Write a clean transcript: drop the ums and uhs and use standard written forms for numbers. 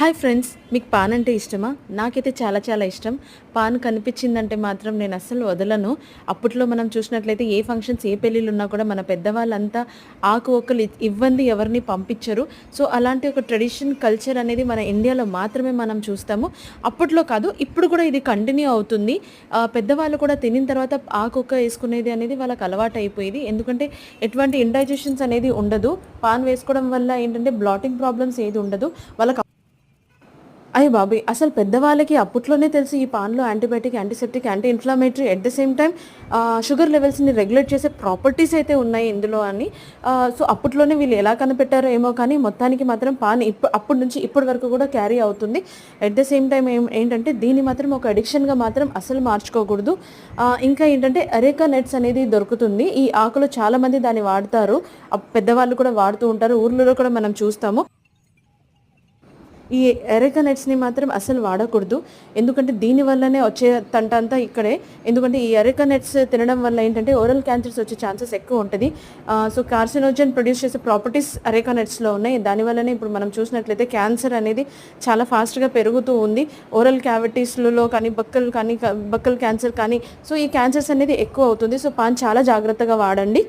Hi friends, మీకు pan అంటే ఇష్టమా? నాకైతే చాలా చాలా ఇష్టం. పాన్ కనిపించిందంటే మాత్రం నేను అస్సలు వదలను. అప్పట్లో మనం చూసినట్లయితే ఏ ఫంక్షన్స్, ఏ పెళ్ళిళ్ళున్నా కూడా మన పెద్దవాళ్ళంతా ఆకు ఒక్కలు ఇవ్వంది ఎవరిని పంపించరు. సో, అలాంటి ఒక ట్రెడిషన్, కల్చర్ అనేది మన ఇండియాలో మాత్రమే మనం చూస్తాము. అప్పట్లో కాదు, ఇప్పుడు కూడా ఇది కంటిన్యూ అవుతుంది. పెద్దవాళ్ళు కూడా తినిన తర్వాత ఆకొక్క వేసుకునేది అనేది వాళ్ళకి అలవాటయిపోయేది. ఎందుకంటే ఎటువంటి ఇండైజెషన్స్ అనేది ఉండదు. పాన్ వేసుకోవడం వల్ల ఏంటంటే బ్లాటింగ్ ప్రాబ్లమ్స్ ఏది ఉండదు. వాళ్ళకి అయ్య బాబోయ్! అసలు పెద్దవాళ్ళకి అప్పట్లోనే తెలుసు ఈ పాన్‌లో antibiotic, antiseptic, anti inflammatory at the same time sugar లెవెల్స్‌ని రెగ్యులేట్ చేసే ప్రాపర్టీస్ అయితే ఉన్నాయి ఇందులో అని. సో, అప్పట్లోనే వీళ్ళు ఎలా కనిపెట్టారో ఏమో కానీ మొత్తానికి మాత్రం పాన్ అప్పటి నుంచి ఇప్పటి వరకు కూడా క్యారీ అవుతుంది. అట్ ద సేమ్ టైమ్ ఏంటంటే దీన్ని మాత్రం ఒక అడిక్షన్‌గా మాత్రం అస్సలు మార్చుకోకూడదు. ఇంకా ఏంటంటే అరేకా నట్స్ అనేది దొరుకుతుంది. ఈ ఆకులో చాలామంది దాన్ని వాడతారు. పెద్దవాళ్ళు కూడా వాడుతూ ఉంటారు. ఊర్లలో కూడా మనం చూస్తాము. ఈ ఎరేకా నట్స్‌ని మాత్రం అస్సలు వాడకూడదు. ఎందుకంటే దీని వల్లనే వచ్చే తంట అంతా ఇక్కడే. ఎందుకంటే ఈ ఎరేకా నట్స్ తినడం వల్ల ఏంటంటే ఓరల్ క్యాన్సర్స్ వచ్చే ఛాన్సెస్ ఎక్కువ ఉంటది. సో, కార్సినోజన్ ప్రొడ్యూస్ చేసే ప్రాపర్టీస్ అరేకా నట్స్‌లో ఉన్నాయి. దానివల్లనే ఇప్పుడు మనం చూసినట్లయితే క్యాన్సర్ అనేది చాలా ఫాస్ట్‌గా పెరుగుతూ ఉంది. ఓరల్ క్యావిటీస్‌లలో కానీ, బక్కల్ క్యాన్సర్ కానీ, సో, ఈ క్యాన్సర్స్ అనేది ఎక్కువ అవుతుంది. సో, పాన్ చాలా జాగ్రత్తగా వాడండి.